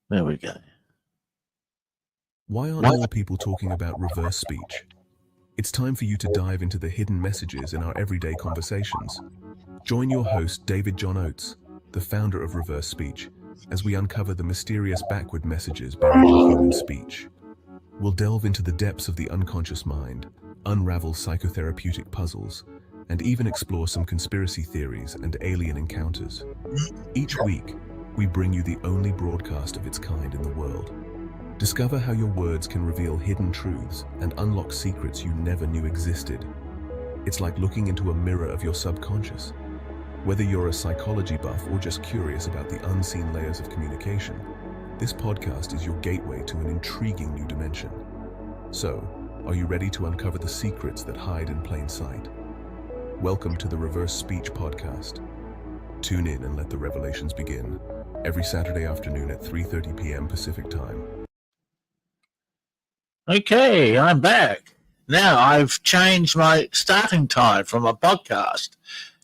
There we go. Why aren't more people talking about reverse speech? It's time for you to dive into the hidden messages in our everyday conversations. Join your host, David John Oates, the founder of Reverse Speech, as we uncover the mysterious backward messages buried in human speech. We'll delve into the depths of the unconscious mind, unravel psychotherapeutic puzzles, and even explore some conspiracy theories and alien encounters. Each week, we bring you the only broadcast of its kind in the world. Discover how your words can reveal hidden truths and unlock secrets you never knew existed. It's like looking into a mirror of your subconscious. Whether you're a psychology buff or just curious about the unseen layers of communication, this podcast is your gateway to an intriguing new dimension. So, are you ready to uncover the secrets that hide in plain sight? Welcome to the Reverse Speech Podcast. Tune in and let the revelations begin, every Saturday afternoon at 3:30 p.m. Pacific Time. Okay, I'm back. Now I've changed my starting time for my podcast.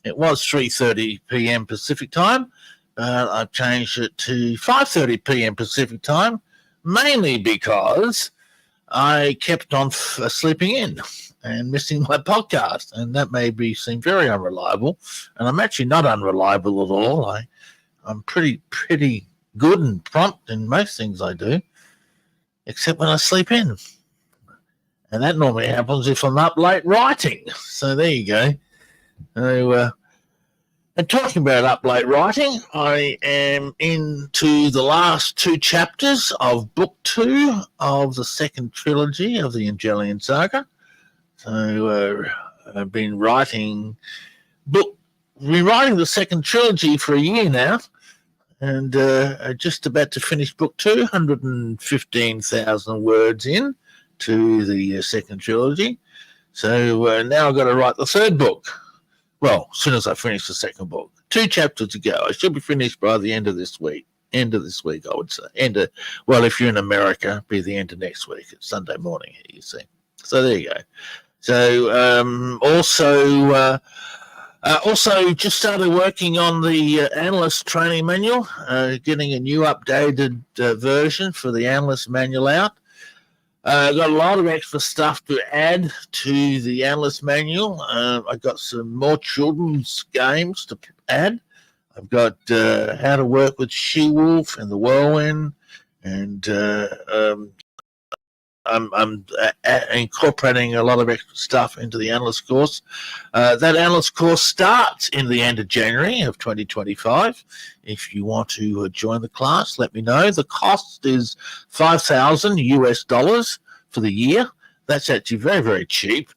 It was 3:30 p.m. Pacific Time. I've changed it to 5:30 p.m. Pacific Time, mainly because I kept on sleeping in and missing my podcast, and that made me seem very unreliable. And I'm actually not unreliable at all. I'm pretty good and prompt in most things I do, except when I sleep in. And that normally happens if I'm up late writing. So there you go. And talking about up late writing, I am into the last two chapters of Book 2 of the second trilogy of the Angelian Saga. So I've been writing the second trilogy for a year now, and just about to finish Book 2, 115,000 words in to the second trilogy. So now I've got to write the third book. Well, as soon as I finish the second book. 2 chapters to go. I should be finished by the end of this week. End of this week, I would say. If you're in America, it'll be the end of next week. It's Sunday morning here, you see. So there you go. So also just started working on the analyst training manual, getting a new updated version for the analyst manual out. I've got a lot of extra stuff to add to the analyst manual. I've got some more children's games to add. I've got how to work with She-Wolf and the Whirlwind, and I'm incorporating a lot of extra stuff into the analyst course. That analyst course starts in the end of January of 2025. If you want to join the class, let me know. The cost is $5,000 for the year. That's actually very, very cheap,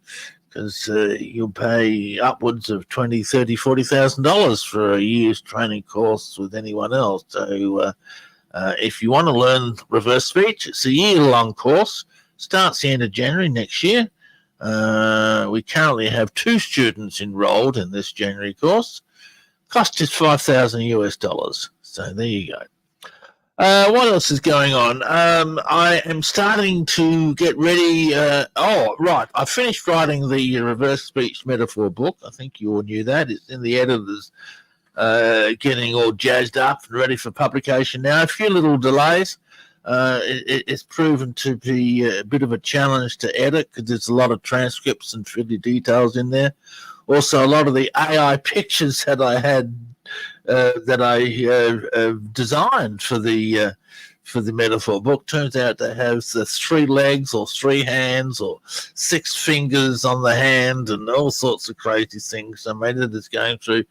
because you'll pay upwards of $20,000, $30,000, $40,000 for a year's training course with anyone else. So if you want to learn reverse speech, it's a year-long course. Starts the end of January next year. We currently have 2 students enrolled in this January course. Cost is $5,000. So there you go. What else is going on? I am starting to get ready. I finished writing the reverse speech metaphor book. I think you all knew that. It's in the editors, getting all jazzed up and ready for publication now. A few little delays. It's proven to be a bit of a challenge to edit, because there's a lot of transcripts and fiddly details in there. Also, a lot of the AI pictures that I had designed for the metaphor book turns out to have the 3 legs or 3 hands or 6 fingers on the hand and all sorts of crazy things. So my editor's going through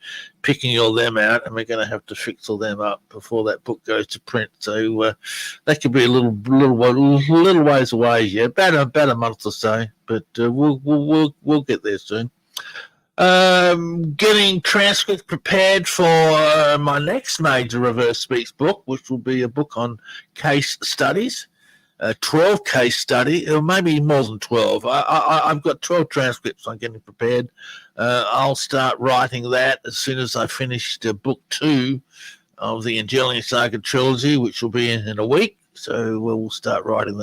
picking all them out, and we're going to have to fix all them up before that book goes to print. So that could be a little ways away. Yeah, about a month or so, but we'll get there soon. Getting transcripts prepared for my next major reverse speech book, which will be a book on case studies, 12 case studies, or maybe more than 12. I've got 12 transcripts I'm getting prepared. I'll start writing that as soon as I finish Book 2 of the Angelian Saga trilogy, which will be in a week. So we'll start writing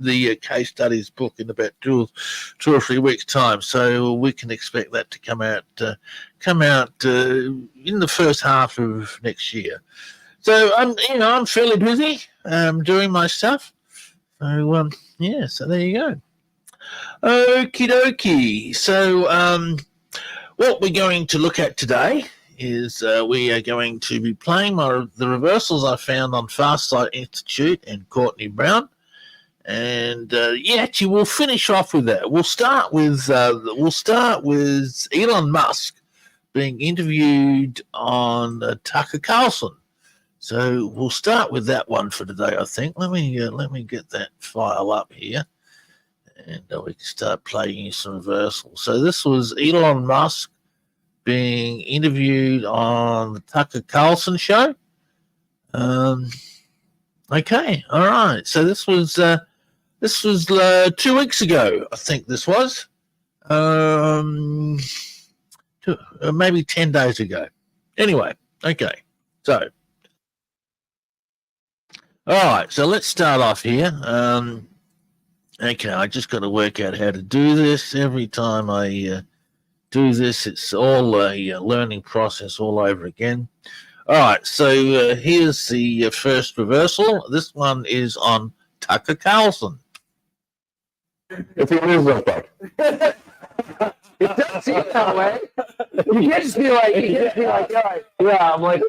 the case studies book in about 2 or 3 weeks' time. So we can expect that to come out in the first half of next year. So I'm fairly busy. doing my stuff. So yeah, so there you go. Okie dokie. So what we're going to look at today is we are going to be playing the reversals I found on Farsight Institute and Courtney Brown. And actually, we'll finish off with that. We'll start with Elon Musk being interviewed on Tucker Carlson. So we'll start with that one for today. I think. Let me get that file up here, and we can start playing some reversals. So this was Elon Musk being interviewed on the Tucker Carlson show. Okay, all right. So this was 2 weeks ago, I think this was. Maybe 10 days ago. Anyway, okay. So, all right. So let's start off here. Okay, I just got to work out how to do this. Every time I do this, it's all a learning process all over again. All right. So here's the first reversal. This one is on Tucker Carlson. If he loses on fuck. It does seem that way. You can't just be like, all right. Yeah, I'm like.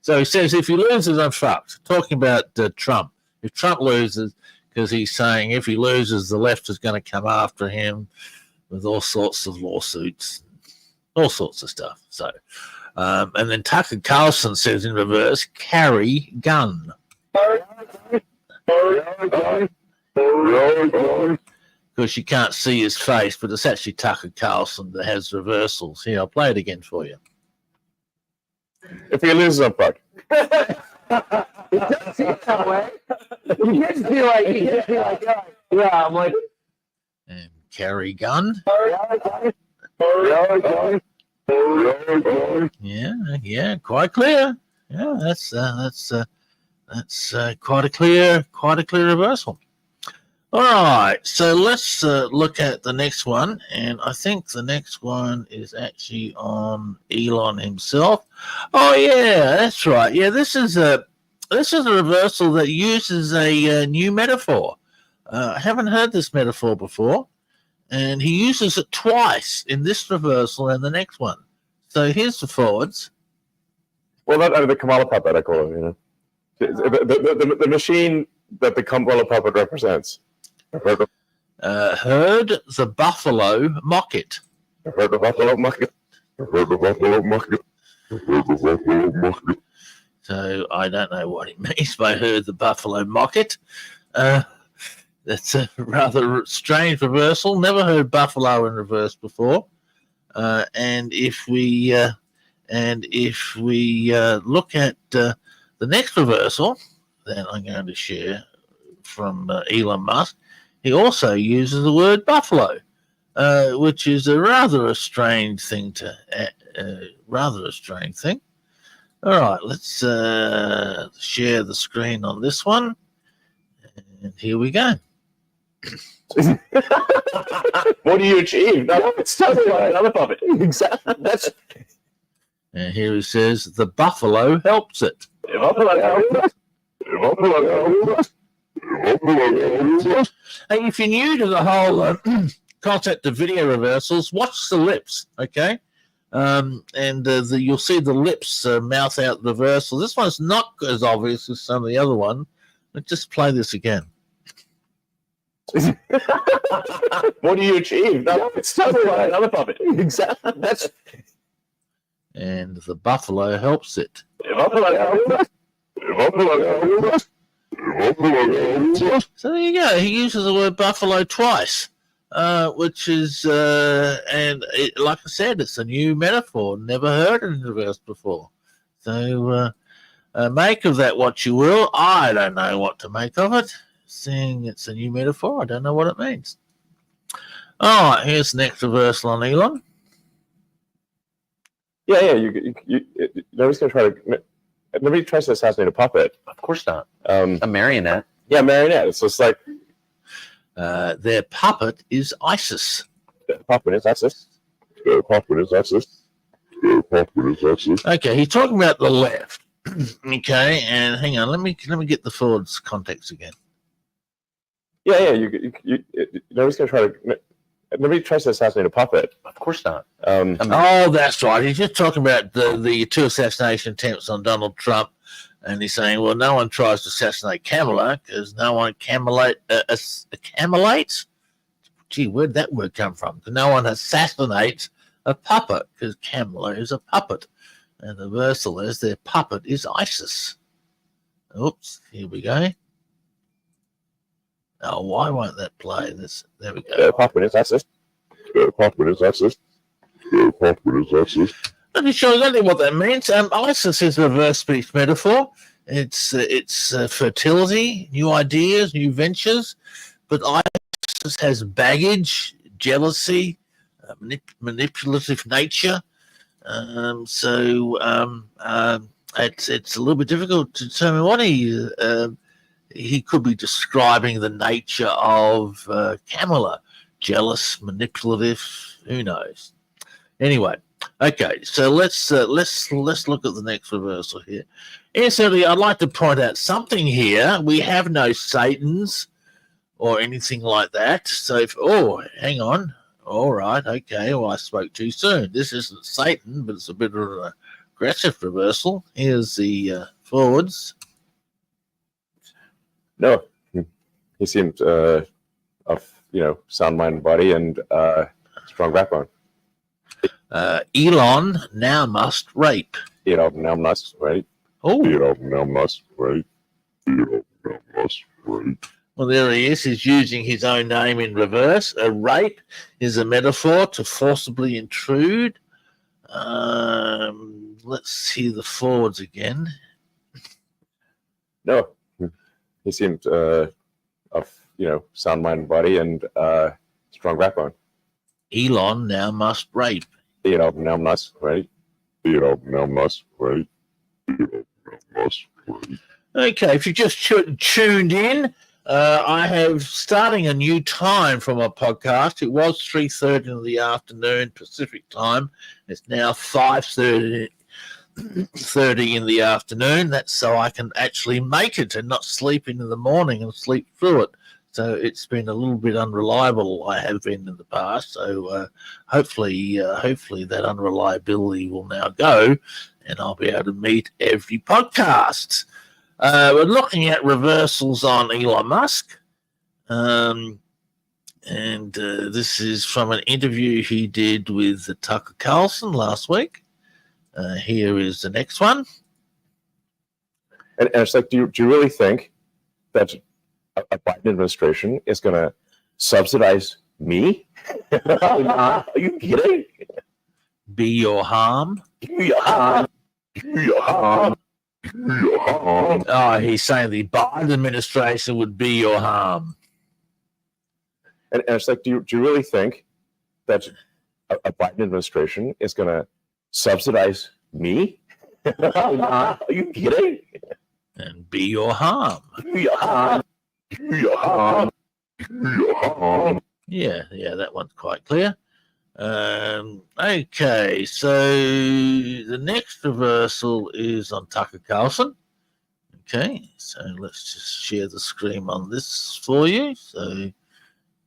So he says if he loses, I'm fucked. Talking about Trump. If Trump loses, because he's saying if he loses, the left is going to come after him with all sorts of lawsuits, all sorts of stuff. So, and then Tucker Carlson says in reverse, carry gun. Because you can't see his face, but it's actually Tucker Carlson that has reversals. Here, I'll play it again for you. If he loses, I'm fucked. It does seem that way. You can't just be like, yeah, I'm like. And carry gun. Yeah, quite clear. Yeah, that's quite a clear reversal. All right, so let's look at the next one, and I think the next one is actually on Elon himself. Oh yeah, that's right. Yeah, this is a reversal that uses a new metaphor. I haven't heard this metaphor before, and he uses it twice in this reversal and the next one. So here's the forwards. Well, the Kamala puppet, I call it. The machine that the Kamala puppet represents. Heard the buffalo mock it. Heard the buffalo mock it. So I don't know what he means by heard the buffalo mock it. That's a rather strange reversal. Never heard buffalo in reverse before. And if we look at the next reversal, then I'm going to share from Elon Musk. He also uses the word buffalo, which is a rather strange thing. All right, let's share the screen on this one, and here we go. What do you achieve? No, it's another puppet. Exactly. That's. And here he says the buffalo helps it. Hey, if you're new to the whole concept of video reversals, watch the lips, okay? You'll see the lips mouth out the reversal. This one's not as obvious as some of the other one. Let's just play this again. What do you achieve? No, it's another puppet. Exactly. That's. And the buffalo helps it. So there you go. He uses the word buffalo twice, which is, like I said, it's a new metaphor. Never heard it in reverse before. So make of that what you will. I don't know what to make of it. Seeing it's a new metaphor, I don't know what it means. All right, here's the next reversal on Elon. Yeah. Nobody's gonna try to. Nobody tries to assassinate a puppet. Of course not. A marionette. Yeah, marionette. It's just like their puppet is ISIS. The puppet is ISIS. Okay, he's talking about the left. Okay, and hang on, let me get the Ford's context again. Yeah. Nobody's gonna try to. Nobody tries to assassinate a puppet. Of course not. Oh, that's right. He's just talking about the two assassination attempts on Donald Trump, and he's saying, well, no one tries to assassinate Kamala because no one Camelate? Gee, where'd that word come from? No one assassinates a puppet because Kamala is a puppet. And the reversal is their puppet is ISIS. Oops, here we go. Oh, why won't that play? This, there we go. Puppet is ISIS. Puppet is ISIS. Puppet is ISIS. Let me show you exactly what that means. ISIS is a reverse speech metaphor. It's fertility, new ideas, new ventures. But ISIS has baggage, jealousy, manipulative nature. It's a little bit difficult to determine what he could be describing the nature of Kamala. Jealous, manipulative, who knows? Anyway, okay, so let's look at the next reversal here. Incidentally, I'd like to point out something here. We have no Satans or anything like that. So hang on. All right, okay. Well, I spoke too soon. This isn't Satan, but it's a bit of an aggressive reversal. Here's the forwards. No, he seemed of sound mind and body and strong backbone. Elon now must rape. Now must rape. Oh, Now must rape. Now must rape. well, there he is. He's using his own name in reverse. A rape is a metaphor to forcibly intrude. Let's see the forwards again. No, he seemed of sound mind and body and strong backbone. Elon now must rape. Now must rape. Now must rape. Now must rape. Okay, if you just tuned in, I have starting a new time for my podcast. It was 3:30 in the afternoon Pacific time. It's now 5:30 in the afternoon. That's so I can actually make it and not sleep in the morning and sleep through it. So it's been a little bit unreliable. I have been in the past. So hopefully that unreliability will now go, and I'll be able to meet every podcast. We're looking at reversals on Elon Musk. And this is from an interview he did with Tucker Carlson last week. Here is the next one. And it's like, do you really think that a Biden administration is going to subsidize me? Are you kidding? Be your harm. Oh, he's saying the Biden administration would be your harm. And it's like, do you really think that a Biden administration is going to subsidize me? Are you kidding? And be your harm. Yeah, that one's quite clear. Okay, so the next reversal is on Tucker Carlson. Okay, so let's just share the screen on this for you. So,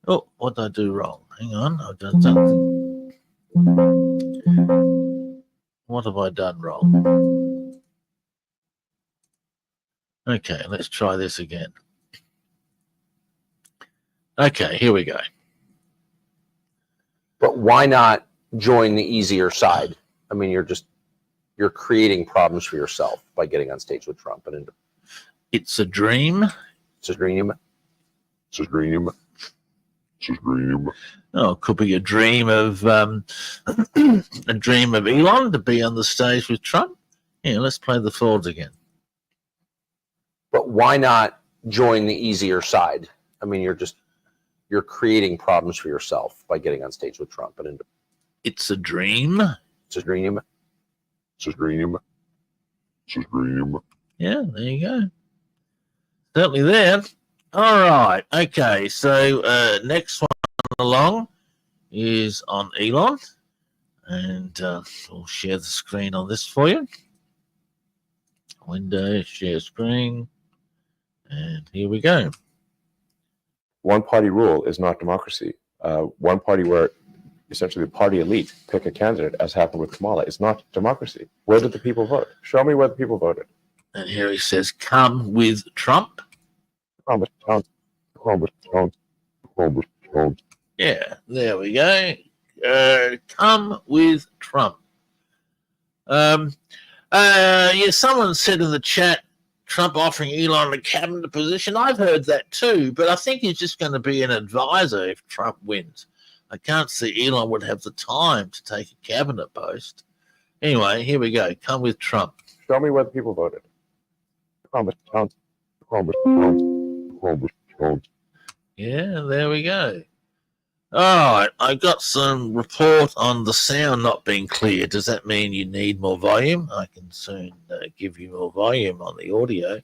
what did I do wrong? Hang on, I've done something. What have I done wrong? Okay, let's try this again. Okay, here we go. But why not join the easier side? I mean, you're creating problems for yourself by getting on stage with Trump. And it's a dream. It's a dream. It's a dream. It's a dream. Oh, it could be a dream of Elon to be on the stage with Trump. Yeah, let's play the forwards again. But why not join the easier side? I mean, you're creating problems for yourself by getting on stage with Trump. And it's a dream. It's a dream. It's a dream. It's a dream. Yeah, there you go. Certainly there. All right. Okay. So next one along is on Elon. And we'll share the screen on this for you. Window, share screen. And here we go. One party rule is not democracy. One party where essentially the party elite pick a candidate, as happened with Kamala, is not democracy. Where did the people vote? Show me where the people voted. And here he says, come with Trump. Yeah, there we go. Come with Trump. Yeah, someone said in the chat, Trump offering Elon a cabinet position. I've heard that too, but I think he's just going to be an advisor if Trump wins. I can't see Elon would have the time to take a cabinet post. Anyway, here we go. Come with Trump. Show me where the people voted. Yeah, there we go. All right, I got some report on the sound not being clear. Does that mean you need more volume? I can soon give you more volume on the audio.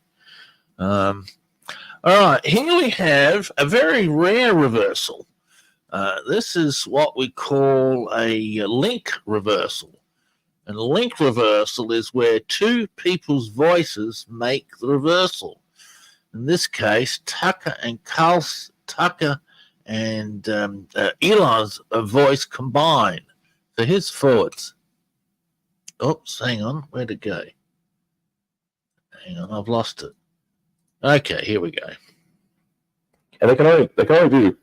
All right, here we have a very rare reversal. This is what we call a link reversal. And a link reversal is where two people's voices make the reversal. In this case, Tucker and Elon's voice combined. So here's forwards. Oops, hang on. Where'd it go? Hang on, I've lost it. Okay, here we go. And they can only do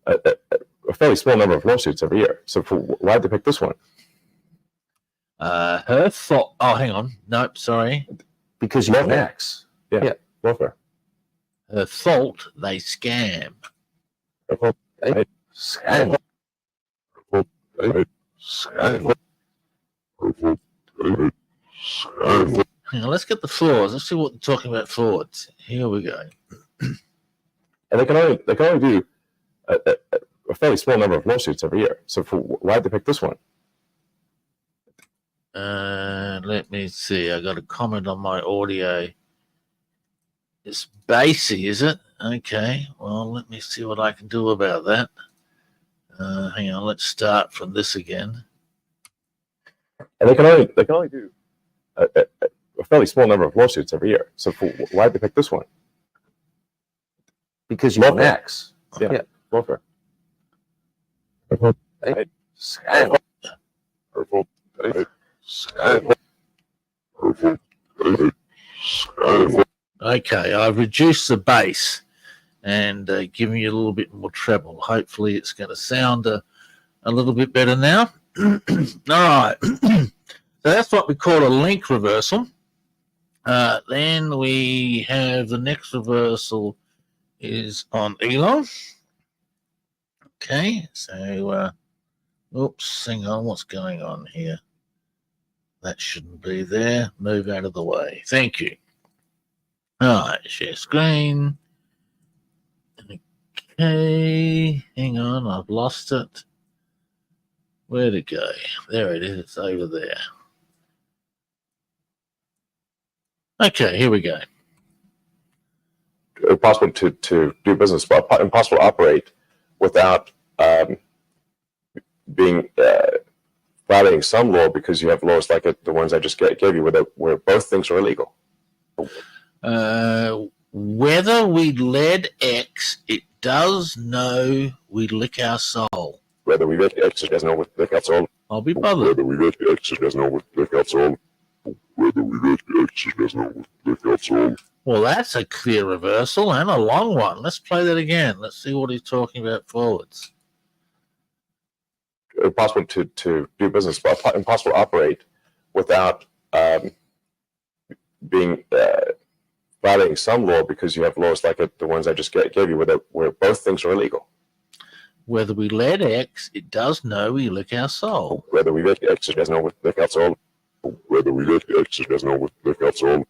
a fairly small number of lawsuits every year. So why did they pick this one? Her fault. Oh, hang on. Nope, sorry. Because you have an X. Yeah. Welfare. Her fault, they scam. Scam. Hang on, let's get the forwards. Let's see what they're talking about forwards. Here we go. And they can only do a fairly small number of lawsuits every year. So why did they pick this one? Let me see. I got a comment on my audio. It's bassy, is it? Okay. Well, let me see what I can do about that. Hang on. Let's start from this again. And they can only do a fairly small number of lawsuits every year. So why did they pick this one? Because you have an X. Yeah. Welfare. Scam. Okay, I've reduced the bass and given you a little bit more treble. Hopefully it's going to sound a little bit better now. All right. So that's what we call a link reversal. Then we have the next reversal is on Elon. Okay, so, oops, hang on, what's going on here? That shouldn't be there. Move out of the way. Thank you. All right, share screen. Okay, hang on, I've lost it. Where'd it go? There it is, it's over there. Okay, here we go. Impossible to do business, but impossible to operate without being violating some law, because you have laws like the ones I just gave you, where both things are illegal. Whether we led X, it does know we lick our soul. Whether we lick X, it does know we lick our soul. I'll be bothered. Whether we lick X, it does know we lick our soul. Whether we lick X, it does know we lick our soul. Well, that's a clear reversal and a long one. Let's play that again. Let's see what he's talking about forwards. Impossible to do business, but impossible to operate without being violating some law, because you have laws like the ones I just gave you, where both things are illegal. Whether we let X, it does know we lick our soul. Whether we lick X, it does know we lick our soul. Whether we lick X, it does know we lick our soul.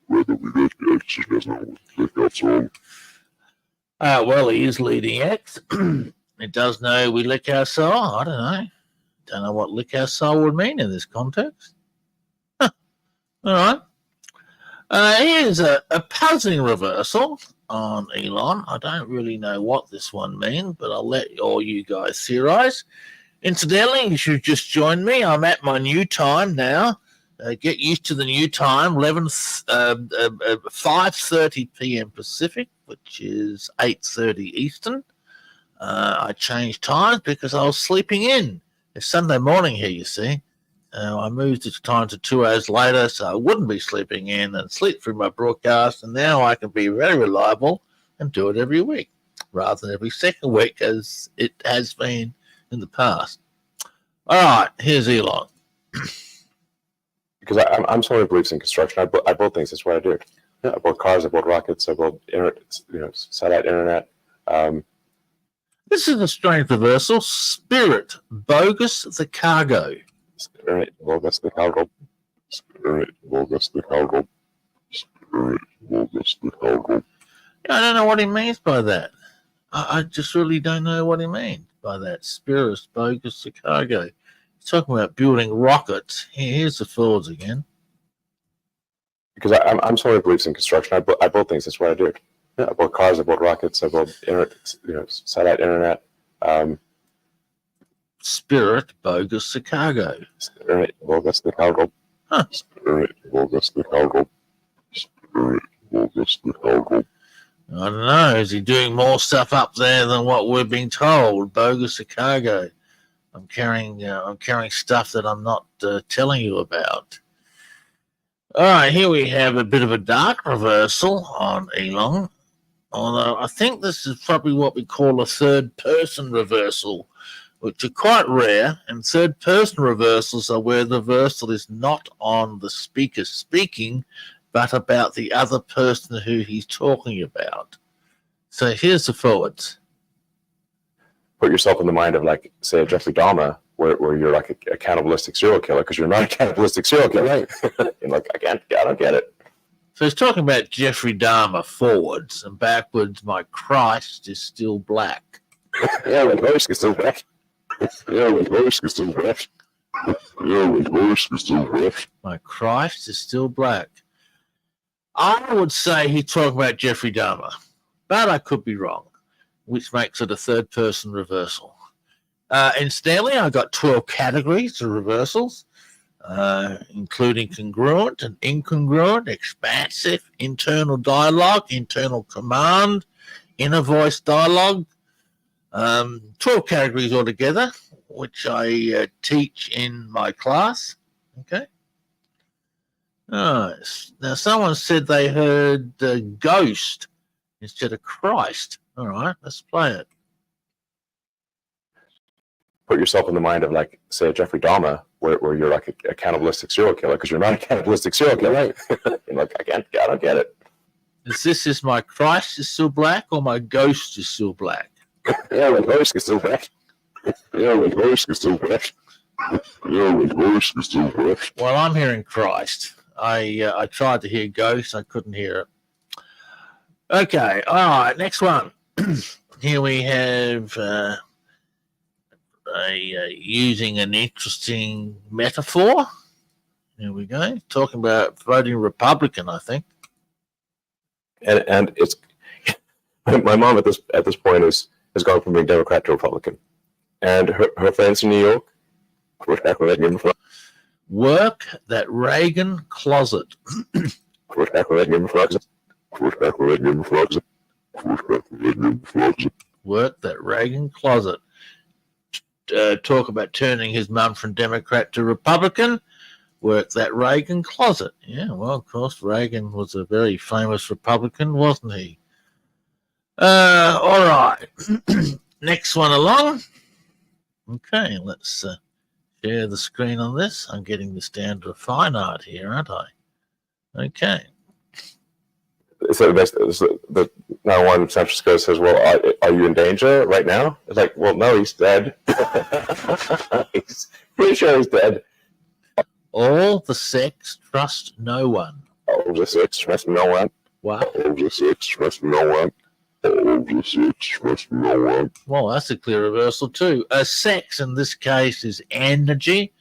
Whether we lick X, it does know we lick our soul. Well, he is leading X. It does know we lick our soul. I don't know. Don't know what lick our soul would mean in this context. Huh. All right. Here's a puzzling reversal on Elon. I don't really know what this one means, but I'll let all you guys theorize. Incidentally, you should just join me. I'm at my new time now, Get used to the new time, 5:30 p.m. Pacific, which is 8:30 Eastern. I changed times because I was sleeping in. It's Sunday morning here, you see. I moved its time to 2 hours later, so I wouldn't be sleeping in and sleep through my broadcast. And now I can be very reliable and do it every week rather than every second week as it has been in the past. All right, here's Elon. Because I'm someone who believes in construction. I build things. That's what I do. I build cars. I build rockets. I build satellite internet. This is a strange reversal. Spirit, bogus the cargo. Spirit, bogus the cargo. Spirit, bogus the cargo. Spirit, bogus the cargo. I don't know what he means by that. I just really don't know what he means by that. Spirit, bogus the cargo. He's talking about building rockets. Here's the forwards again. Because I'm someone who believes in construction. I build things. That's what I do. I build cars. I build rockets. I build satellite internet. Spirit, bogus the cargo. Spirit, bogus the cargo. Huh. Spirit, bogus the cargo. Spirit, bogus the cargo. I don't know. Is he doing more stuff up there than what we're being told? Bogus the cargo. I'm carrying stuff that I'm not telling you about. All right, here we have a bit of a dark reversal on Elon. Although I think this is probably what we call a third-person reversal, which are quite rare. And third-person reversals are where the reversal is not on the speaker speaking, but about the other person who he's talking about. So here's the forwards. Put yourself in the mind of, like, say, a Jeffrey Dahmer, where you're like a cannibalistic serial killer, because you're not a cannibalistic serial killer. Right. And like, I don't get it. So he's talking about Jeffrey Dahmer forwards, and backwards, my Christ is still black. Yeah, my Christ is still black. Yeah, my Christ is still black. Yeah, my Christ is still black. My Christ is still black. I would say he's talking about Jeffrey Dahmer, but I could be wrong, which makes it a third-person reversal. Incidentally, I got 12 categories of reversals, including congruent and incongruent, expansive, internal dialogue, internal command, inner voice dialogue. 12 categories altogether, which I teach in my class. Okay. Now, someone said they heard ghost instead of Christ. All right, let's play it. Put yourself in the mind of, like, say, a Jeffrey Dahmer, where you're like a cannibalistic serial killer, because you're not a cannibalistic serial killer. Right. And like, I don't get it. Is my Christ is still black or my ghost is still black? Yeah, my ghost is still black. Yeah, my ghost is still black. Yeah, my ghost is still black. Well, I'm hearing Christ. I tried to hear ghost. I couldn't hear it. Okay. All right. Next one. Here we have using an interesting metaphor. Here we go. Talking about voting Republican, I think. And it's my mom at this point has gone from being Democrat to Republican, and her friends in New York work that Reagan closet. Work that Reagan closet. Talk about turning his mum from Democrat to Republican. Work that Reagan closet. Yeah, well, of course, Reagan was a very famous Republican, wasn't he? All right. Next one along. Okay, let's share the screen on this. I'm getting this down to a fine art here, aren't I? Okay. So the now one San Francisco says, "Well, are you in danger right now?" It's like, "Well, no, he's dead." He's pretty sure he's dead. All the sex, trust no one. All the sex, trust no one. Wow. All the sex, trust no one. All the sex, trust no one. Well, that's a clear reversal too. Sex in this case is energy.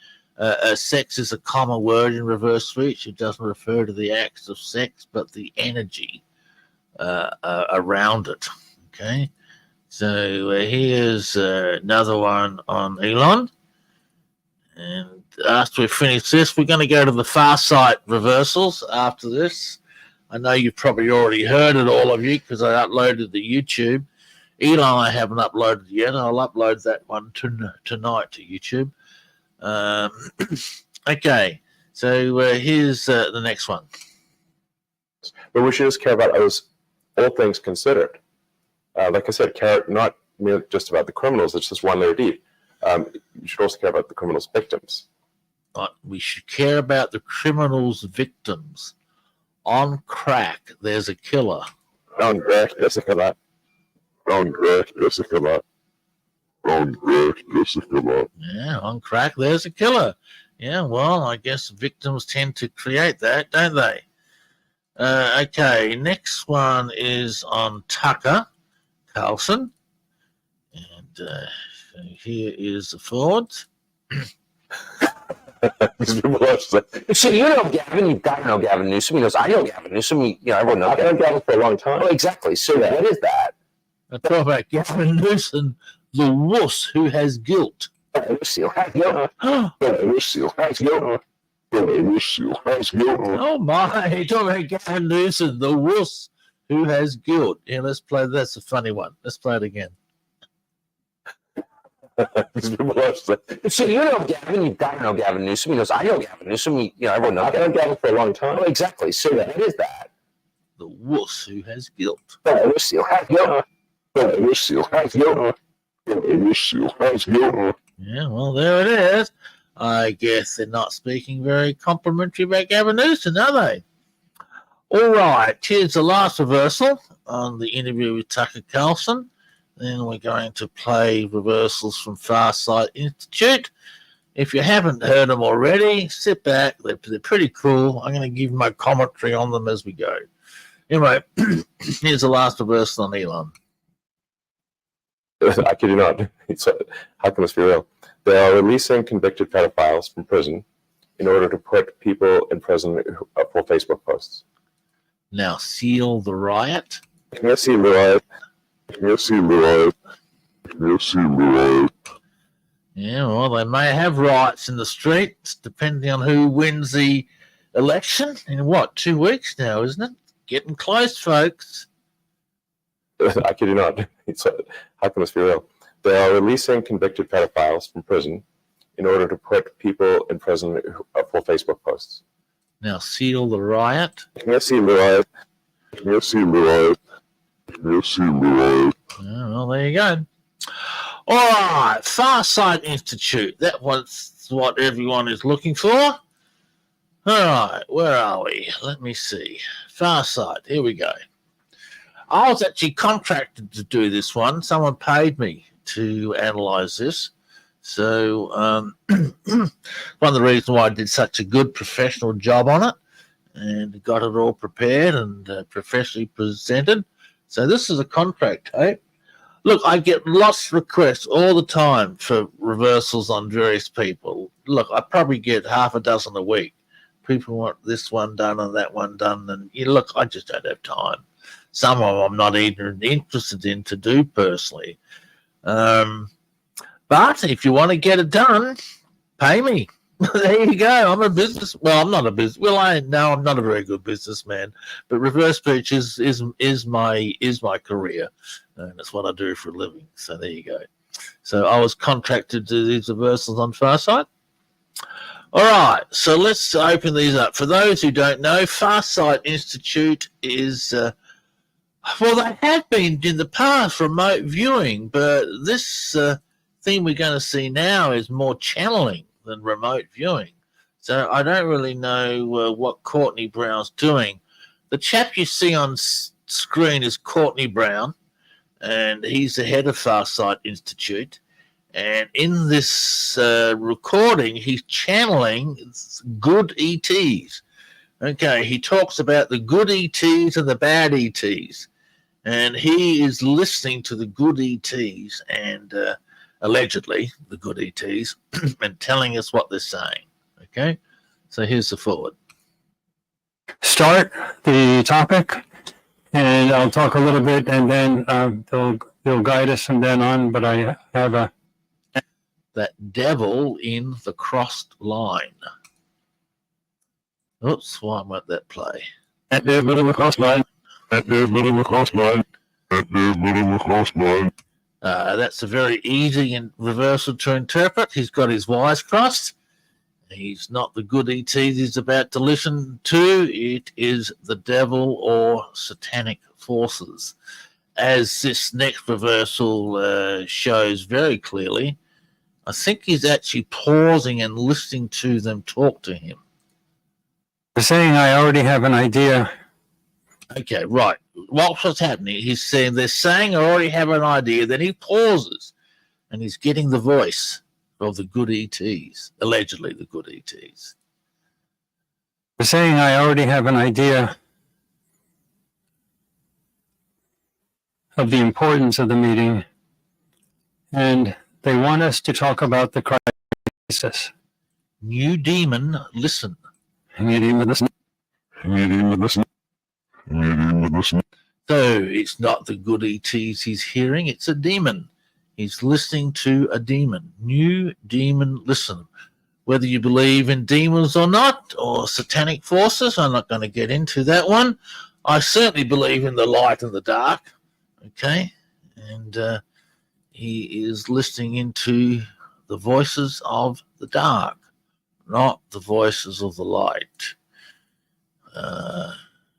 Sex is a common word in reverse speech. It doesn't refer to the acts of sex, but the energy around it. Okay. So here's another one on Elon. And after we finish this, we're going to go to the far side reversals after this. I know you've probably already heard it, all of you, because I uploaded the YouTube. Elon, I haven't uploaded yet. I'll upload that one tonight to YouTube. Okay, so here's the next one. But we should just care about others, all things considered. Like I said, care not merely just about the criminals. It's just one layer deep. You should also care about the criminals' victims. We should care about the criminals' victims. On crack, there's a killer. On crack, there's a killer. On crack, there's a killer. On crack, there's a killer. Yeah, on crack, there's a killer. Yeah, well, I guess victims tend to create that, don't they? Okay, next one is on Tucker Carlson. And here is the forward. So you know Gavin, you've got to know Gavin Newsom. He knows I know Gavin Newsom. Everyone knows I've known Gavin for a long time. Oh, exactly. So what is that? I talk about Gavin Newsom, the wuss who has guilt. Oh my, you talk about Gavin Newsom, the wuss who has guilt. Yeah, let's play. That's a funny one. Let's play it again. So you know Gavin, you've got to know Gavin Newsom. He knows I know Gavin Newsom. Everyone knows I've known Gavin for a long time. Oh, exactly. So what is that? The wuss who has guilt. Yeah, well, there it is. I guess they're not speaking very complimentary about Gavin Newsom, are they? All right, here's the last reversal on the interview with Tucker Carlson. Then we're going to play reversals from Farsight Institute. If you haven't heard them already, sit back. They're pretty cool. I'm going to give my commentary on them as we go. Anyway, here's the last reversal on Elon. I kid you not. How can this be real? They are releasing convicted pedophiles from prison in order to put people in prison for Facebook posts. Now seal the riot. Can you see riot? Can you see riot? Can you see riot? Yeah, well, they may have riots in the streets depending on who wins the election in 2 weeks now, isn't it? Getting close, folks. I kid you not. How can this be real? They are releasing convicted pedophiles from prison in order to put people in prison for Facebook posts. Now seal the riot. Can you see riot? Can you see riot? Can you see riot? Oh, well, there you go. All right, Farsight Institute. That was what everyone is looking for. All right, where are we? Let me see. Farsight, here we go. I was actually contracted to do this one. Someone paid me to analyze this. So one of the reasons why I did such a good professional job on it and got it all prepared and professionally presented. So this is a contract tape. Look, I get lots of requests all the time for reversals on various people. Look, I probably get half a dozen a week. People want this one done and that one done. And look, I just don't have time. Some of them I'm not even interested in to do personally. But if you want to get it done, pay me. There you go. I'm a business. Well, I'm not a business. Well, I'm not a very good businessman. But reverse speech is my career, and that's what I do for a living. So there you go. So I was contracted to do these reversals on Farsight. All right. So let's open these up. For those who don't know, Farsight Institute is. Well, they have been in the past remote viewing, but this thing we're going to see now is more channeling than remote viewing. So I don't really know what Courtney Brown's doing. The chap you see on screen is Courtney Brown, and he's the head of Farsight Institute. And in this recording, he's channeling good ETs. Okay, he talks about the good ETs and the bad ETs. And he is listening to the good ETs and allegedly the good ETs and telling us what they're saying. Okay, so here's the forward. Start the topic, and I'll talk a little bit, and then they'll guide us from then on. But I have a that devil in the crossed line. Oops, why won't that play? That devil in the crossed line. That devil in the crossed line. That devil in the crossed line. That's a very easy reversal to interpret. He's got his wires crossed. He's not the good ET he's about to listen to. It is the devil or satanic forces. As this next reversal shows very clearly, I think he's actually pausing and listening to them talk to him. They're saying I already have an idea. Okay, right. What's happening? He's saying, they're saying I already have an idea. Then he pauses and he's getting the voice of the good ETs, allegedly the good ETs. They're saying I already have an idea of the importance of the meeting, and they want us to talk about the crisis. New demon, listen. New demon, listen. New demon, listen. New demon, listen. So it's not the good ETs he's hearing, it's a demon. He's listening to a demon. New demon, listen. Whether you believe in demons or not, or satanic forces, I'm not going to get into that one. I certainly believe in the light and the dark. Okay? And he is listening into the voices of the dark, not the voices of the light. And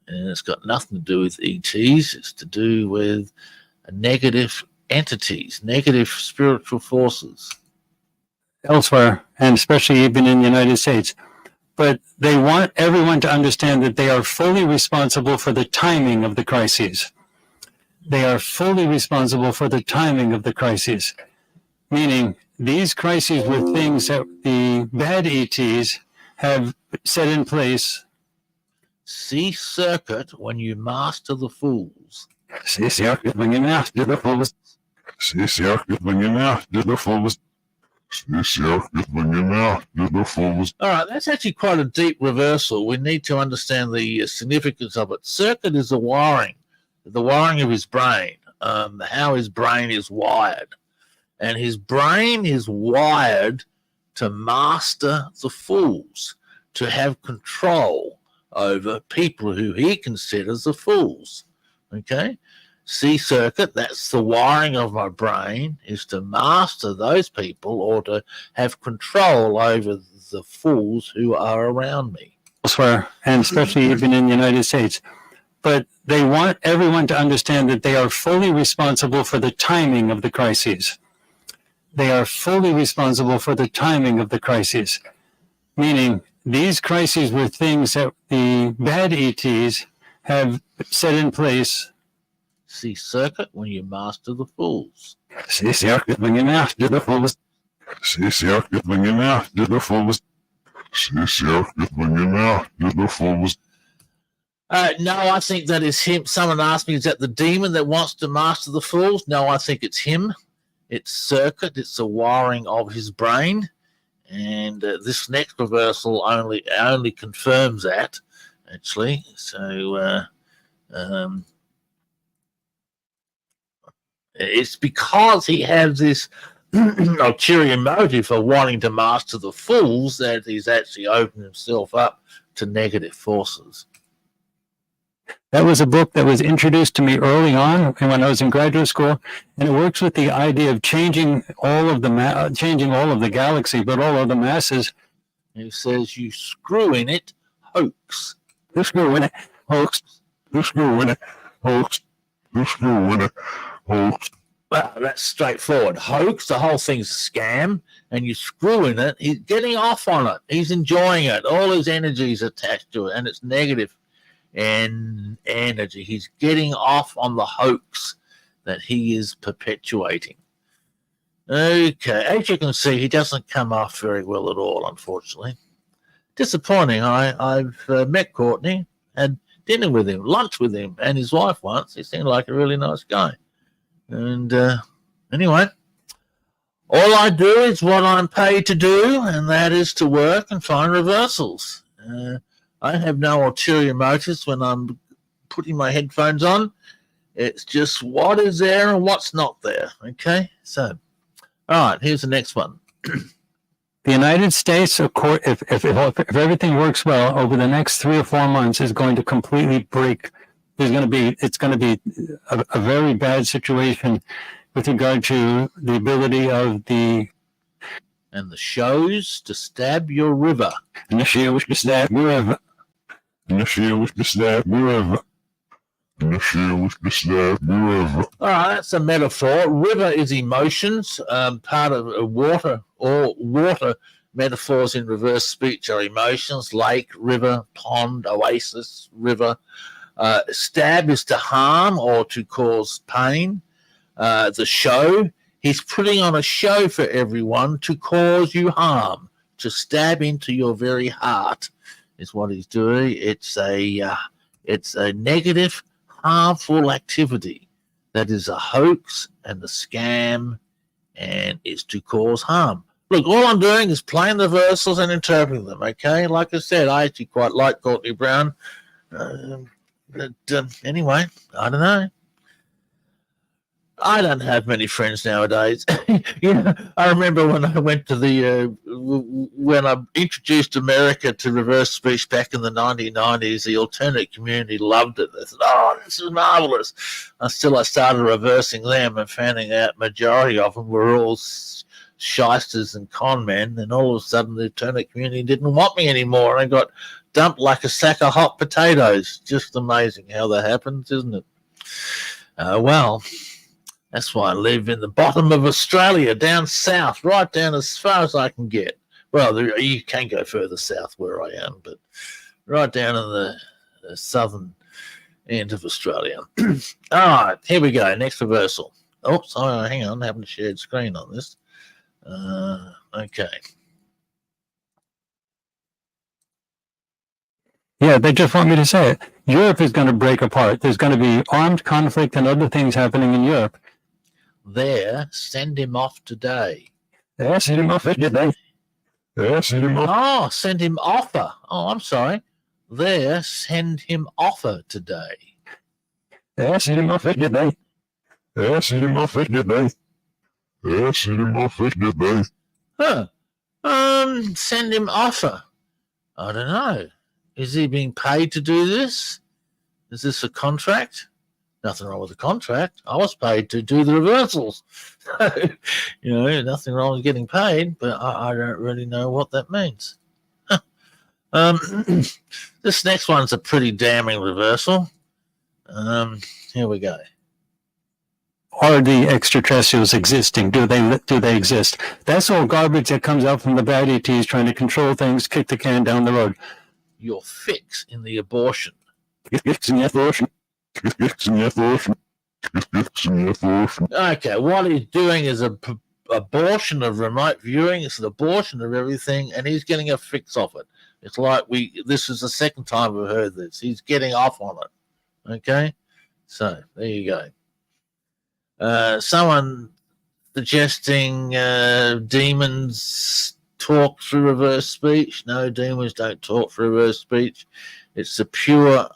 it's got nothing to do with ETs. It's to do with negative entities, negative spiritual forces. Elsewhere, and especially even in the United States. But they want everyone to understand that they are fully responsible for the timing of the crises. They are fully responsible for the timing of the crises. Meaning, these crises were things that the bad ETs have set in place. See circuit when you master the fools. See circuit when you master the fools. See circuit when you master the fools. See circuit when you master the fools. All right, that's actually quite a deep reversal. We need to understand the significance of it. Circuit is the wiring of his brain, how his brain is wired. And his brain is wired to master the fools, to have control over people who he considers the fools. Okay? C circuit, that's the wiring of my brain, is to master those people or to have control over the fools who are around me. Elsewhere, and especially even in the United States. But they want everyone to understand that they are fully responsible for the timing of the crises. They are fully responsible for the timing of the crises. Meaning, these crises were things that the bad ETs have set in place. See circuit when you master the fools. See circuit when you master the fools. See circuit when you master the fools. See circuit when you master the fools. No, I think that is him. Someone asked me, is that the demon that wants to master the fools? No, I think it's him. It's circuit. It's the wiring of his brain. And this next reversal only confirms that, actually. So it's because he has this ulterior motive for wanting to master the fools that he's actually opened himself up to negative forces. That was a book that was introduced to me early on when I was in graduate school, and it works with the idea of changing all of the galaxy, but all of the masses. It says you screw in it, hoax. You screw in it, hoax. You screw in it, hoax. You screw in it, hoax. Well, that's straightforward. Hoax, the whole thing's a scam, and you screw in it. He's getting off on it. He's enjoying it. All his energy is attached to it, and it's negative and energy. He's getting off on the hoax that he is perpetuating. Okay, as you can see, he doesn't come off very well at all, unfortunately. Disappointing. I've met Courtney, had dinner with him, lunch with him, and his wife once. He seemed like a really nice guy. And anyway, all I do is what I'm paid to do, and that is to work and find reversals. I have no ulterior motives when I'm putting my headphones on. It's just what is there and what's not there. Okay? So, all right, here's the next one. The United States, of course, if everything works well over the next 3 or 4 months, is going to completely break. It's going to be a very bad situation with regard to the ability of the And the shows to stab your river. initiative to stab wherever. Initiate with the stab wherever. Initiate with the stab wherever. All right, that's a metaphor. River is emotions. Part of water, or water metaphors in reverse speech are emotions: lake, river, pond, oasis, river. Stab is to harm or to cause pain. The show, he's putting on a show for everyone to cause you harm, to stab into your very heart, is what he's doing. It's a negative, harmful activity that is a hoax and a scam, and is to cause harm. Look, all I'm doing is playing the reversals and interpreting them. Okay, like I said, I actually quite like Courtney Brown. But anyway, I don't know. I don't have many friends nowadays. I remember when I went to when I introduced America to reverse speech back in the 1990s, the alternate community loved it. They said, "Oh, this is marvelous." Until I started reversing them and finding out majority of them were all shysters and con men, and all of a sudden the alternate community didn't want me anymore, and I got dumped like a sack of hot potatoes. Just amazing how that happens, isn't it? Well, that's why I live in the bottom of Australia, down south, right down as far as I can get. Well, you can go further south where I am, but right down in the southern end of Australia. All right, here we go. Next reversal. Oh, sorry, hang on. I haven't shared screen on this. Okay. Yeah, they just want me to say it. Europe is going to break apart. There's going to be armed conflict and other things happening in Europe. There, send him off today. Yeah, send him off today. Yeah, send him off. Oh, send him offer. Oh, I'm sorry. There, send him offer today. Yeah, send him off today. Yeah, send him off today. Yeah, send him off today. Huh. Send him offer. I don't know. Is he being paid to do this? Is this a contract? Nothing wrong with the contract. I was paid to do the reversals. Nothing wrong with getting paid, but I don't really know what that means. This next one's a pretty damning reversal. Here we go. Are the extraterrestrials existing? Do they exist? That's all garbage that comes out from the bad ETs trying to control things, kick the can down the road. Your fix in the abortion. Okay, what he's doing is a abortion of remote viewing. It's an abortion of everything, and he's getting a fix off it. It's like this is the second time we've heard this. He's getting off on it. Okay, so there you go. Someone suggesting demons talk through reverse speech. No, demons don't talk through reverse speech. It's the pure,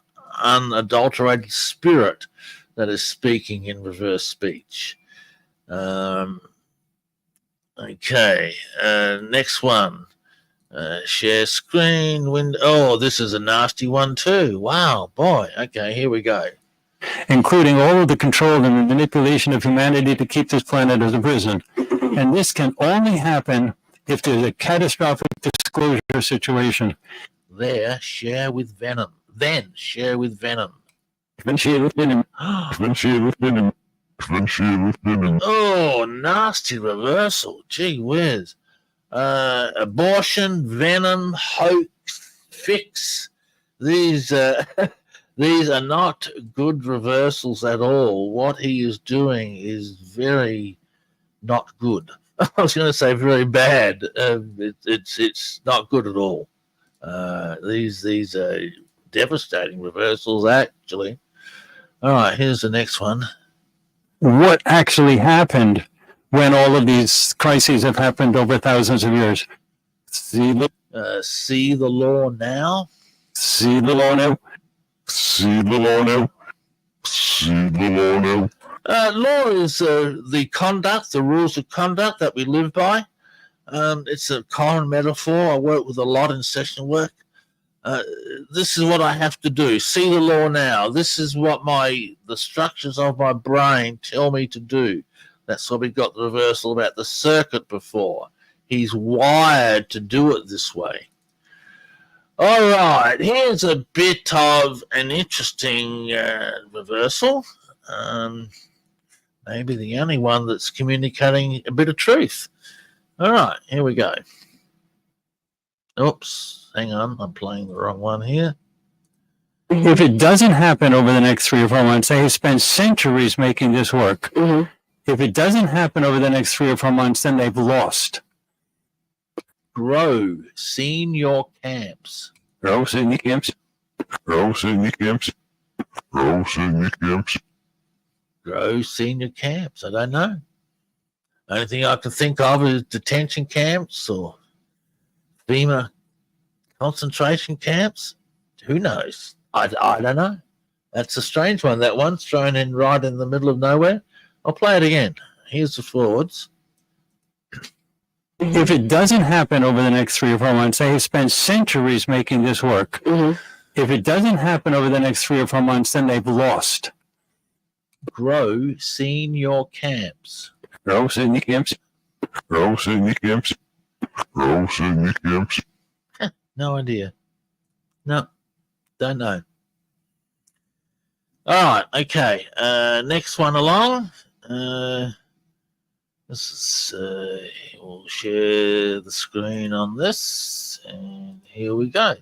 unadulterated spirit that is speaking in reverse speech. Okay, next one. Share screen window. Oh, this is a nasty one too. Wow, boy. Okay, here we go. Including all of the control and the manipulation of humanity to keep this planet as a prison. And this can only happen if there's a catastrophic disclosure situation. There, share with venom. Then share with venom. Oh, nasty reversal. Gee whiz. Abortion, venom, hoax, fix. These are not good reversals at all. What he is doing is very not good. I was going to say very bad. It's not good at all. These are devastating reversals, actually. All right, here's the next one. What actually happened when all of these crises have happened over thousands of years? See the law now. See the law now. See the law now. See the law now. Law is the conduct, the rules of conduct that we live by. It's a common metaphor. I work with a lot in session work. This is what I have to do. See the law now. This is what the structures of my brain tell me to do. That's why we got the reversal about the circuit before. He's wired to do it this way. All right, here's a bit of an interesting reversal. Maybe the only one that's communicating a bit of truth. All right, here we go. Oops, hang on, I'm playing the wrong one here. If it doesn't happen over the next 3 or 4 months, they have spent centuries making this work. Mm-hmm. If it doesn't happen over the next 3 or 4 months, then they've lost. Grow senior camps. Grow senior camps. Grow senior camps. Grow senior camps. Grow senior camps. I don't know. Only thing I can think of is detention camps or FEMA concentration camps. Who knows? I don't know. That's a strange one. That one's thrown in right in the middle of nowhere. I'll play it again. Here's the forwards. If it doesn't happen over the next 3 or 4 months, they have spent centuries making this work. Mm-hmm. If it doesn't happen over the next 3 or 4 months, then they've lost. Grow senior camps. Grow senior camps. Grow senior camps. Grow senior camps. No idea. No, don't know. All right, okay. Next one along. This is, we'll share the screen on this, and here we go.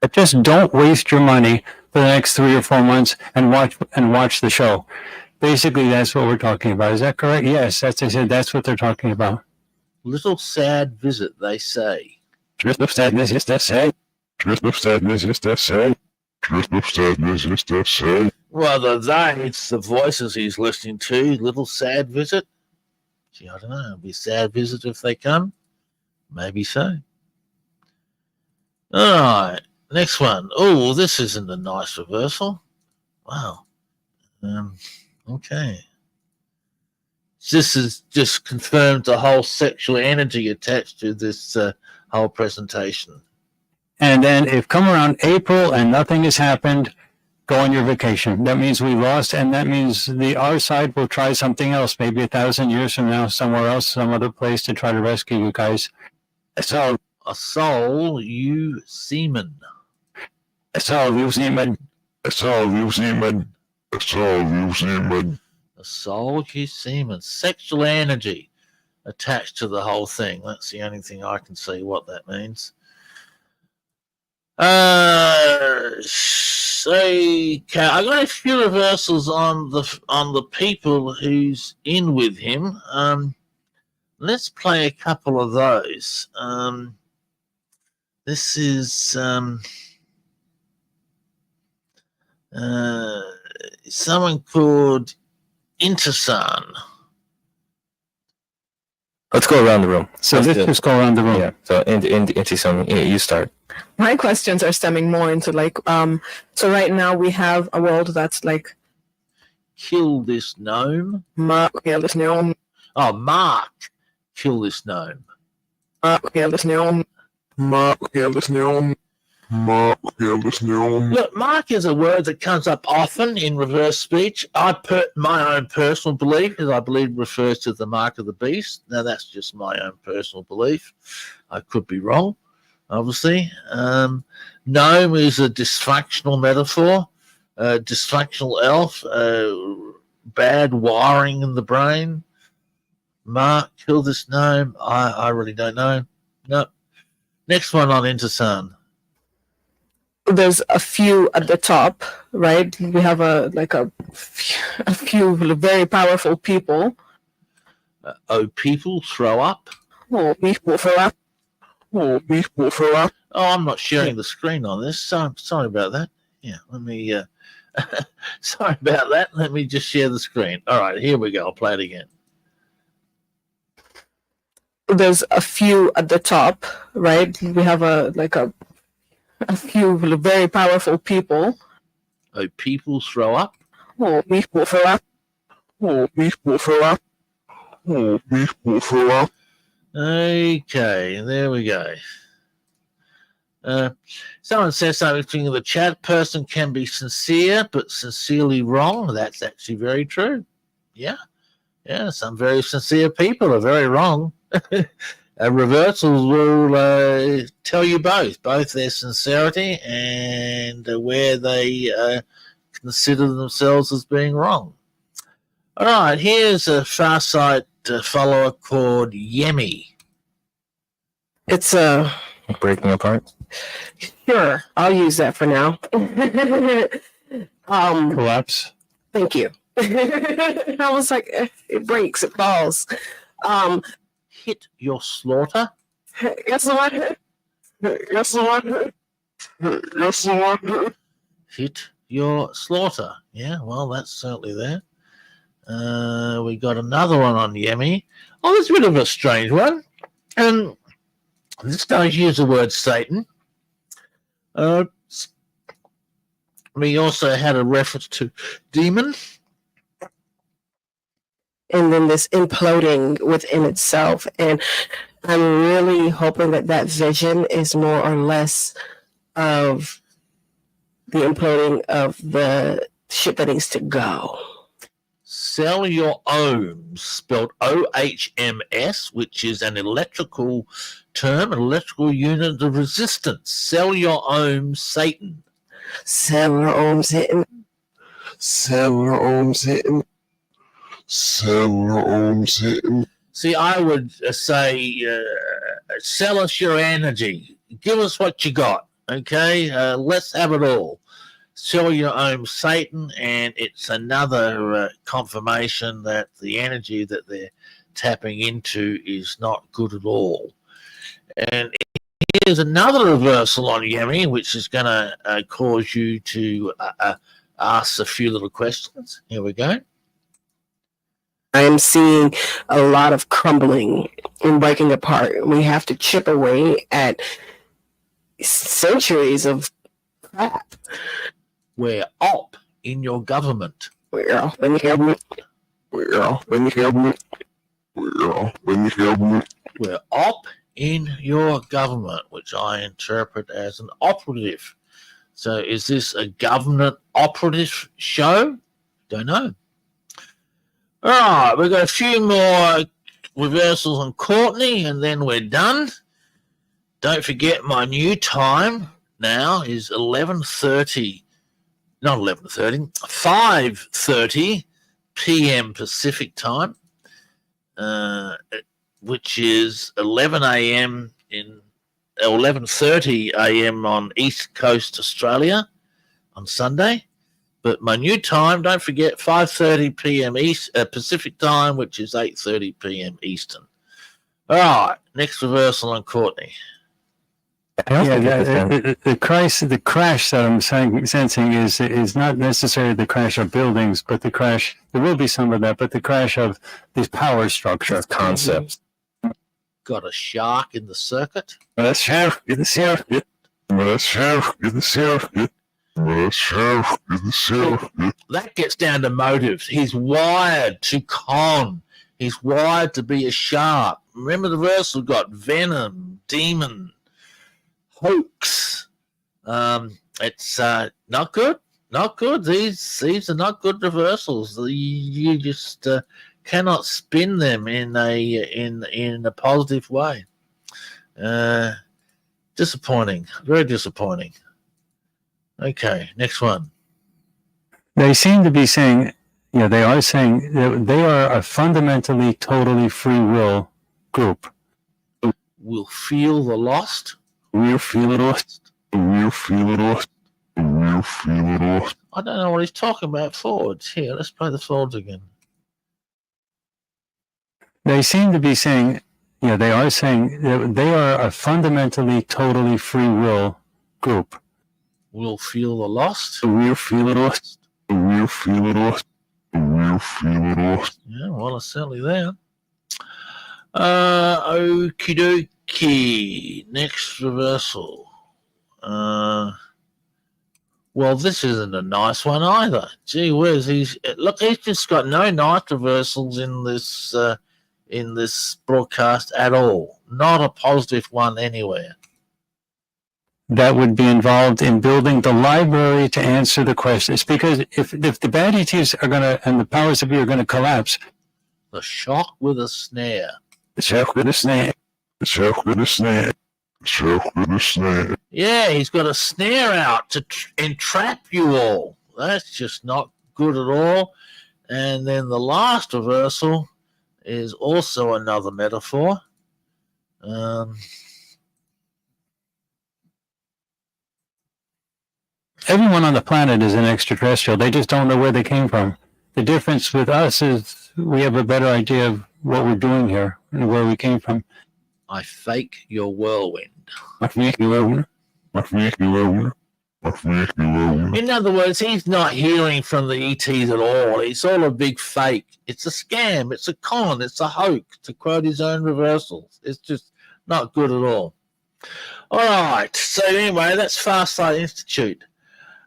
But just don't waste your money for the next 3 or 4 months and watch the show. Basically, that's what we're talking about. Is that correct? Yes, that's what they're talking about. Little sad visit, they say. Just of sadness, yes, that's sad. Just of sadness, yes, that's sad. Just of sadness, yes, that's sad. Well, it's the voices he's listening to. Little sad visit. Gee, I don't know. It'll be a sad visit if they come. Maybe so. All right. Next one. Oh, this isn't a nice reversal. Wow. Okay. This has just confirmed the whole sexual energy attached to this whole presentation. And then if come around April and nothing has happened, go on your vacation. That means we lost, and that means our side will try something else, maybe 1,000 years from now, somewhere else, some other place to try to rescue you guys. So, A soul, you seaman. so you seamen. It's all you seaman. It's all you seaman. A soul, you seaman. Sexual energy attached to the whole thing. That's the only thing I can see what that means. Okay, I got a few reversals on the people who's in with him. Let's play a couple of those. This is someone called Intersan. Let's go around the room. So Let's let's do it. just go around the room. Yeah. So into some. Yeah, you start. My questions are stemming more into so right now we have a world that's like Kill this gnome. Mark, this gnome, Oh, Mark. Kill this gnome. this gnome. Mark, this gnome. Mark, this gnome. Look, Mark is a word that comes up often in reverse speech. My own personal belief is I believe refers to the mark of the beast. Now, that's just my own personal belief. I could be wrong, obviously. Gnome is a dysfunctional metaphor, dysfunctional elf, bad wiring in the brain. Mark, kill this gnome. I really don't know. No. Next one on Intersan. There's a few at the top, right? We have a few very powerful people. People throw up. Oh, people for up. Oh, people for up. Oh, I'm not sharing the screen on this. So sorry about that. Yeah, let me. Sorry about that. Let me just share the screen. All right, here we go. I'll play it again. There's a few at the top, right? We have a few very powerful people. People throw up. Oh, people for up. Oh, people for up. people for up. Okay, there we go. Someone says something in the chat. Person can be sincere, but sincerely wrong. That's actually very true. Yeah. Some very sincere people are very wrong. Reversals will tell you both their sincerity and where they consider themselves as being wrong. All right, here's a Farsight follower called Yemi. It's Breaking apart. sure. I'll use that for now. Collapse. Thank you. I was like, it breaks, it falls. Hit your slaughter. Guess what? Guess what? Guess what? Hit your slaughter. Yeah, well, that's certainly there. We got another one on Yemi. Oh, that's a bit of a strange one. This does use the word Satan. We also had a reference to demon. And then this imploding within itself. And I'm really hoping that that vision is more or less of the imploding of the ship that needs to go. Sell your ohms, spelled OHMS, which is an electrical term, an electrical unit of resistance. Sell your ohms, Satan. Several ohms hitting. Several ohms hitting. Several ohms hitting. See, I would say, sell us your energy. Give us what you got, okay? Let's have it all. Sell your own Satan, and it's another confirmation that the energy that they're tapping into is not good at all. And here's another reversal on Yemi, which is going to cause you to ask a few little questions. Here we go. I am seeing a lot of crumbling and breaking apart. We have to chip away at centuries of crap. We're op in your government. We're off in the government. We're off in the government. We're off in the government. We're op in your government, which I interpret as an operative. So is this a government operative show? Don't know. All right, we've got a few more reversals on Courtney, and then we're done. Don't forget my new time now is 11:30. Not 11:30, 5:30 p.m. Pacific time, which is 11 a.m. in 11:30 a.m. on East Coast Australia on Sunday. But my new time, don't forget, 5:30 p.m. Pacific time, which is 8:30 p.m. Eastern. All right, next reversal on Courtney. I also get this then. The crash that I'm sensing is not necessarily the crash of buildings, but the crash. There will be some of that, but the crash of this power structure. It's concepts. Got a shark in the circuit. Let's share in the circuit. Let's share in the circuit. Let's share in the circuit. That gets down to motives. He's wired to con. He's wired to be a shark. Remember the reversal got venom, demon, hoax. It's not good. Not good. These are not good reversals. You just cannot spin them in a positive way. Disappointing. Very disappointing. Okay, next one. They seem to be saying, they are saying that they are a fundamentally, totally free will group. Will feel the lost. We'll feel it lost. We'll feel it lost. We'll feel it lost. I don't know what he's talking about. Forwards. Here, let's play the forwards again. They seem to be saying, they are saying that they are a fundamentally, totally free will group. Will feel the lost. We'll feel it lost. We'll feel it lost. We'll feel it lost. Yeah, well, it's certainly there. Okie dokie. Next reversal. Well, this isn't a nice one either. Gee whiz, he's just got no nice reversals in this in this broadcast at all. Not a positive one anywhere. That would be involved in building the library to answer the questions. Because if the bad ETs are going to, and the powers that be are going to collapse, The shock with a snare. the check with a snake. Check with a snare. Check with a snare. Yeah, he's got a snare out to entrap you all. That's just not good at all. And then the last reversal is also another metaphor. Everyone on the planet is an extraterrestrial. They just don't know where they came from. The difference with us is we have a better idea of what we're doing here and where we came from. I fake your whirlwind. I think you will. I think you will. In other words, he's not hearing from the ETs at all. It's all a big fake. It's a scam. It's a con. It's a hoax, to quote his own reversals. It's just not good at all. All right. So anyway, that's Farsight Institute.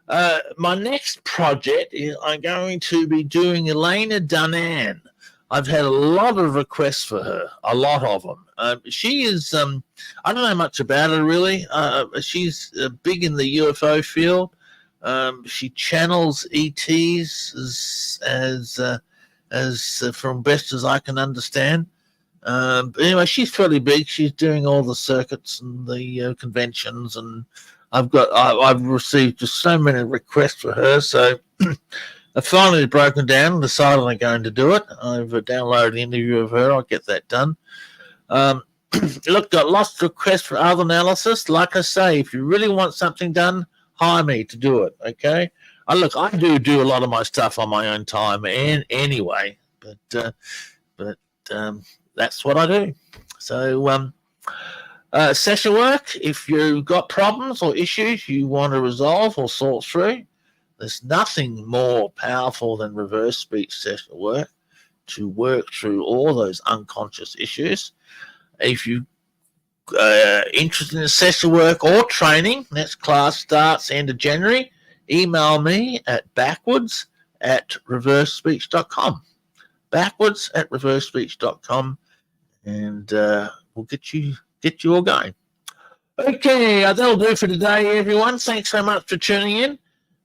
My next project is I'm going to be doing Elena Dunnan. I've had a lot of requests for her, a lot of them. She is, I don't know much about her really. She's big in the UFO field. She channels ETs as from best as I can understand. But anyway, she's fairly big. She's doing all the circuits and the conventions, and I've received just so many requests for her. So I've finally broken down and decided I'm going to do it. I've downloaded an interview of her. I'll get that done. Look, got lots of requests for other analysis. Like I say, if you really want something done, hire me to do it. Okay. I do a lot of my stuff on my own time, and anyway, but that's what I do. So, session work. If you've got problems or issues you want to resolve or sort through, there's nothing more powerful than reverse speech session work to work through all those unconscious issues. If you interested in session work or training, next class starts end of January, email me at backwards@reversespeech.com. Backwards@reversespeech.com, and we'll get you all going. Okay, that'll do for today, everyone. Thanks so much for tuning in.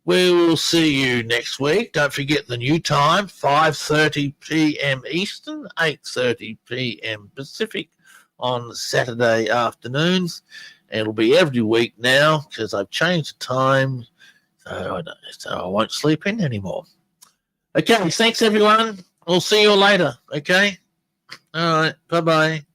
We will see you next week. Don't forget the new time, 5:30 p.m. Eastern, 8:30 p.m. Pacific on Saturday afternoons. It'll be every week now because I've changed the time, so I won't sleep in anymore. Okay, thanks, everyone. We'll see you all later, okay? All right, bye-bye.